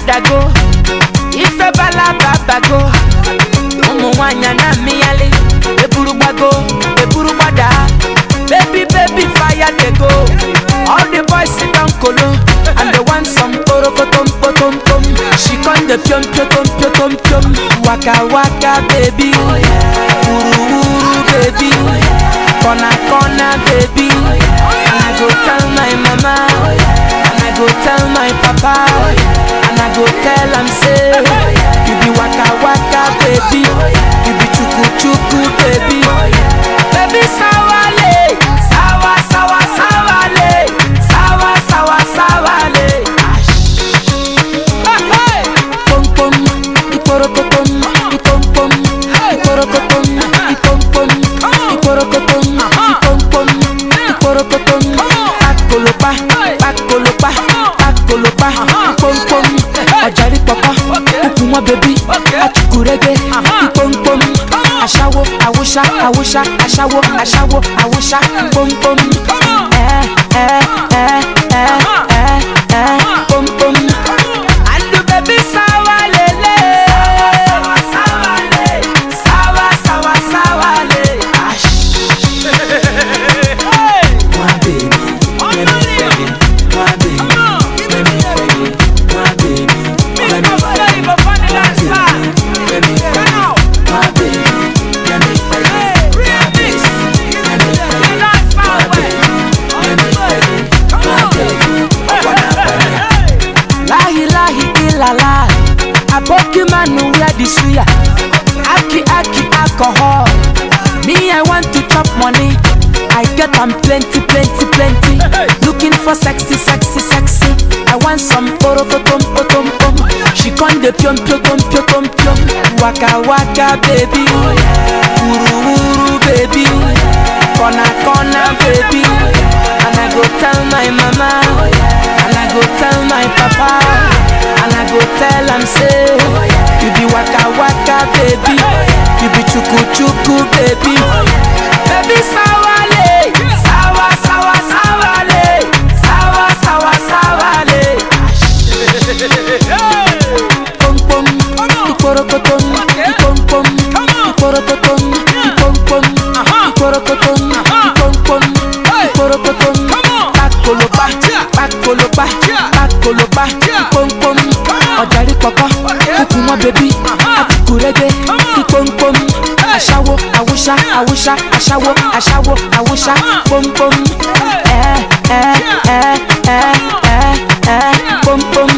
dago. If a bala babago. Omo wanya na miyale. Eburu bago, eburu bada. Baby, baby, fire they go. All the boys sit down colo, and they want some porokotom potom tom. She con the pium pium pium pium. Waka waka baby, uru uru baby, kona kona baby. And I go tell my mama, and I go tell my papa, and I go tell them say, you be waka waka baby, you be chuku chuku baby, baby sawale, sawa sawa sawale, sawa sawa sawale. Pom pom, iporokotom, ipom pom, iporokotom, ipom pom, iporokotom, ipom pom, iporokotom. Pakolopa, pakolopa, pakolopa, ipom pom. Ajari papa, ukuma baby, achukurege, ipom pom. Ashawo, awusha, awusha, ashawo, ashawo, awusha, ipom pom. Pom pom. And the baby sawa lele, sawa sawa le, sawa sawa sawa le. My baby, let me feel it. My baby, let me feel it. My baby, let me feel it. Let me feel it. My baby, let me feel it. My baby, let me feel it. My baby, let me feel it. My baby, I wanna feel it. Lahi lahi ilala, aboki manu wear the suya. Aki aki alcohol. Me I want to chop money. I get am plenty plenty plenty. Looking for sexy sexy sexy. I want some porokotom potom pom. She con the pium pium pium pium. Waka waka baby, uru uru baby, kona kona baby. And I go tell my mama, and I go tell my papa, and I go tell them say, you be waka waka baby, you be chuku chuku baby, baby sawale, sawa sawa sawale, sawa sawa sawale. Pom pom, iporokotom, ipom pom, iporokotom, ipom pom, iporokotom, ipom pom, iporokotom. Pakolopa, pakolopa, pakolopa, ipom pom. Ajari papa, ukuma baby, achukurege, ipom pom. Ashawo, awusha, awusha, ashawo, ashawo, awusha, pom pom. Pom pom.